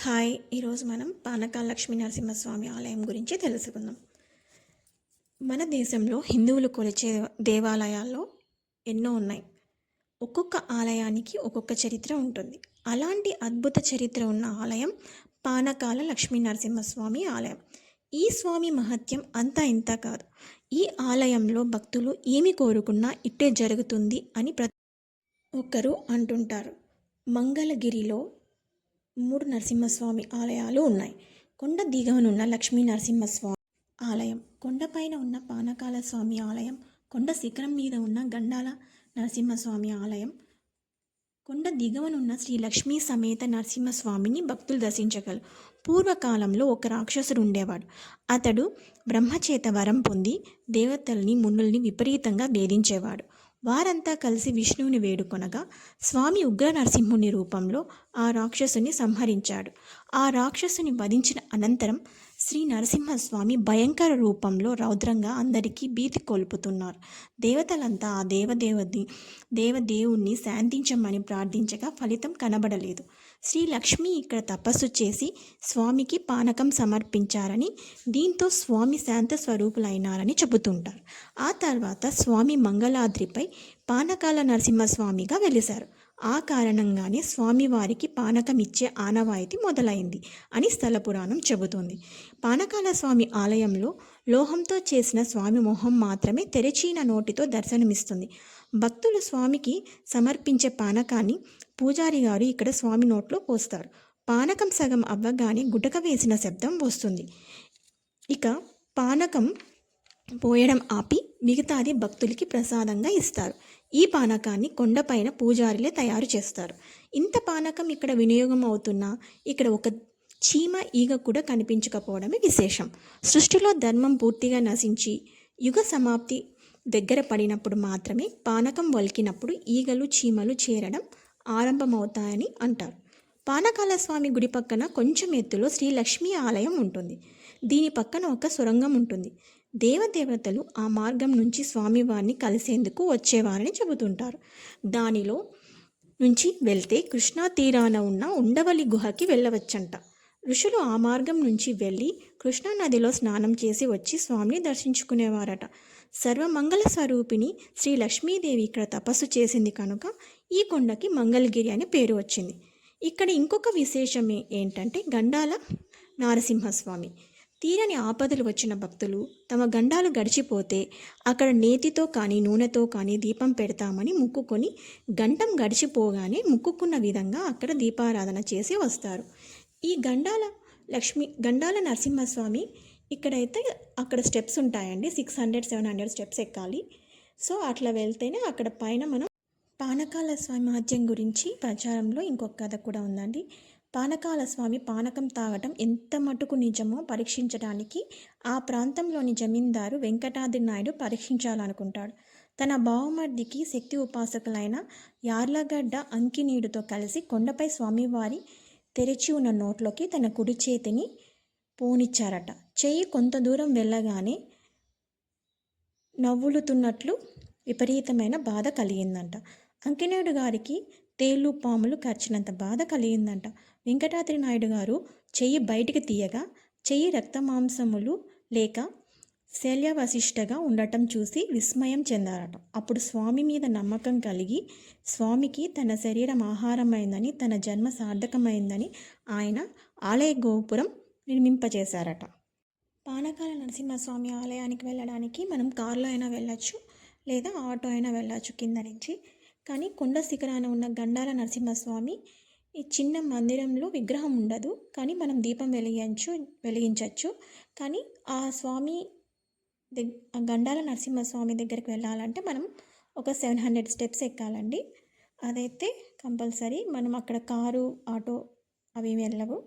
Hi, ఈరోజు మనం పానకాల లక్ష్మీ నరసింహస్వామి ఆలయం గురించి తెలుసుకుందాం. మన దేశంలో హిందువులు కొలిచే దేవాలయాల్లో ఎన్నో ఉన్నాయి. ఒక్కొక్క ఆలయానికి ఒక్కొక్క చరిత్ర ఉంటుంది. అలాంటి అద్భుత చరిత్ర ఉన్న ఆలయం పానకాల లక్ష్మీ నరసింహస్వామి ఆలయం. ఈ స్వామి మహత్యం అంతా ఇంత కాదు. ఈ ఆలయంలో భక్తులు ఏమి కోరుకున్నా ఇట్టే జరుగుతుంది అని ప్రతి ఒక్కరూ అంటుంటారు. మంగళగిరిలో 3 నరసింహస్వామి ఆలయాలు ఉన్నాయి. కొండ దిగువనున్న లక్ష్మీ నరసింహస్వామి ఆలయం, కొండపైన ఉన్న పానకాల స్వామి ఆలయం, కొండ శిఖరం మీద ఉన్న గండాల నరసింహస్వామి ఆలయం, కొండ దిగువనున్న శ్రీ లక్ష్మీ సమేత నరసింహస్వామిని భక్తులు దర్శించగలరు. పూర్వకాలంలో ఒక రాక్షసుడు ఉండేవాడు. అతడు బ్రహ్మచేత వరం పొంది దేవతల్ని మునుల్ని విపరీతంగా వేధించేవాడు. వారంతా కలిసి విష్ణువుని వేడుకొనగా స్వామి ఉగ్ర నరసింహుని రూపంలో ఆ రాక్షసుని సంహరించాడు. ఆ రాక్షసుని వధించిన అనంతరం శ్రీ నరసింహస్వామి భయంకర రూపంలో రౌద్రంగా అందరికీ భీతి కొల్పుతున్నారు. దేవతలంతా ఆ దేవదేవుణ్ణి శాంతించమని ప్రార్థించగా ఫలితం కనబడలేదు. శ్రీ లక్ష్మి ఇక్కడ తపస్సు చేసి స్వామికి పానకం సమర్పించారని, దీంతో స్వామి శాంత స్వరూపులైనారని చెబుతుంటారు. ఆ తర్వాత స్వామి మంగళాద్రిపై పానకాల నరసింహస్వామిగా వెలిశారు. ఆ కారణంగానే స్వామివారికి పానకం ఇచ్చే ఆనవాయితీ మొదలైంది అని స్థల పురాణం చెబుతోంది. పానకాల స్వామి ఆలయంలో లోహంతో చేసిన స్వామి మొహం మాత్రమే తెరచిన నోటితో దర్శనమిస్తుంది. భక్తులు స్వామికి సమర్పించే పానకాన్ని పూజారి గారు ఇక్కడ స్వామి నోట్లో పోస్తారు. పానకం సగం అవ్వగానే గుటక వేసిన శబ్దం వస్తుంది. ఇక పానకం పోయడం ఆపి మిగతాది భక్తులకి ప్రసాదంగా ఇస్తారు. ఈ పానకాన్ని కొండపైన పూజారులే తయారు చేస్తారు. ఇంత పానకం ఇక్కడ వినియోగం అవుతున్నా ఇక్కడ ఒక చీమ ఈగ కూడా కనిపించకపోవడమే విశేషం. సృష్టిలో ధర్మం పూర్తిగా నశించి యుగ సమాప్తి దగ్గర పడినప్పుడు మాత్రమే పానకం వలికినప్పుడు ఈగలు చీమలు చేరడం ఆరంభమవుతాయని అంటారు. పానకాల స్వామి గుడి పక్కన కొంచెం ఎత్తులో శ్రీ లక్ష్మీ ఆలయం ఉంటుంది. దీని పక్కన ఒక సొరంగం ఉంటుంది. దేవతలు ఆ మార్గం నుంచి స్వామివారిని కలిసేందుకు వచ్చేవారని చెబుతుంటారు. దానిలో నుంచి వెళ్తే కృష్ణా తీరాన ఉన్న ఉండవల్లి గుహకి వెళ్ళవచ్చంట. ఋషులు ఆ మార్గం నుంచి వెళ్ళి కృష్ణానదిలో స్నానం చేసి వచ్చి స్వామిని దర్శించుకునేవారట. సర్వమంగళ స్వరూపిణి శ్రీ లక్ష్మీదేవి ఇక్కడ తపస్సు చేసింది కనుక ఈ కొండకి మంగళగిరి అని పేరు వచ్చింది. ఇక్కడ ఇంకొక విశేషం ఏంటంటే గండాల నారసింహస్వామి. తీరని ఆపదలు వచ్చిన భక్తులు తమ గండాలు గడిచిపోతే అక్కడ నేతితో కానీ నూనెతో కానీ దీపం పెడతామని మొక్కుకొని గంటం గడిచిపోగానే మొక్కుకున్న విధంగా అక్కడ దీపారాధన చేసి వస్తారు. ఈ గండాల నరసింహస్వామి ఇక్కడైతే అక్కడ స్టెప్స్ ఉంటాయండి. 600-700 స్టెప్స్ ఎక్కాలి. సో అట్లా వెళ్తేనే అక్కడ పైన మనం పానకాల స్వామి మహత్యం గురించి ప్రచారంలో ఇంకొక కథ కూడా ఉందండి. పానకాల స్వామి పానకం తాగటం ఎంత మటుకు నిజమో పరీక్షించడానికి ఆ ప్రాంతంలోని జమీందారు వెంకటాద్రి నాయుడు పరీక్షించాలనుకుంటాడు. తన బావమర్దికి శక్తి ఉపాసకులైన యార్లగడ్డ అంకినీడుతో కలిసి కొండపై స్వామివారి తెరిచి ఉన్న నోట్లోకి తన కుడి చేతిని పోనిచ్చారట. చెయ్యి కొంత దూరం వెళ్ళగానే నవ్వులుతున్నట్లు విపరీతమైన బాధ కలిగిందంట. అంకినేయుడు గారికి తేళ్ళు పాములు కరిచినంత బాధ కలిగిందంట. వెంకటాద్రి నాయుడు గారు చెయ్యి బయటికి తీయగా చెయ్యి రక్తమాంసములు లేక శల్యవశిష్టగా ఉండటం చూసి విస్మయం చెందారట. అప్పుడు స్వామి మీద నమ్మకం కలిగి స్వామికి తన శరీరం ఆహారమైందని, తన జన్మ సార్థకమైందని ఆయన ఆలయ గోపురం నిర్మింపచేశారట. పానకాల నరసింహస్వామి ఆలయానికి వెళ్ళడానికి మనం కారులో అయినా వెళ్ళచ్చు, లేదా ఆటో అయినా వెళ్ళచ్చు కింద నుంచి. కానీ కొండ శిఖరాన ఉన్న గండాల నరసింహస్వామి ఈ చిన్న మందిరంలో విగ్రహం ఉండదు, కానీ మనం దీపం వెలిగించవచ్చు. కానీ ఆ స్వామి గండాల నరసింహస్వామి దగ్గరికి వెళ్ళాలంటే మనం ఒక 700 స్టెప్స్ ఎక్కాలండి. అదైతే కంపల్సరీ. మనం అక్కడ కారు ఆటో అవి వెళ్ళవు.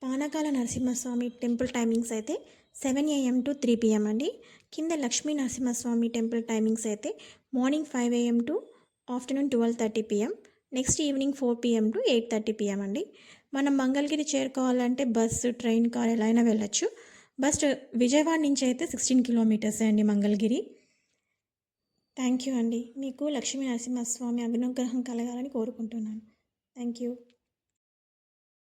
పానకాల నరసింహస్వామి టెంపుల్ టైమింగ్స్ అయితే 7 AM to 3 PM అండి. కింద లక్ష్మీ నరసింహస్వామి టెంపుల్ టైమింగ్స్ అయితే morning 5 AM to afternoon 12:30 PM, next evening 4 PM to 8:30 PM అండి. మనం మంగళగిరి చేరుకోవాలంటే బస్సు, ట్రైన్, కార్ ఎలా అయినా వెళ్ళచ్చు. బస్ విజయవాడ నుంచి అయితే 16 కిలోమీటర్స్ అండి మంగళగిరి. థ్యాంక్ యూ అండి. మీకు లక్ష్మీ నరసింహస్వామి అనుగ్రహం కలగాలని కోరుకుంటున్నాను. Thank you.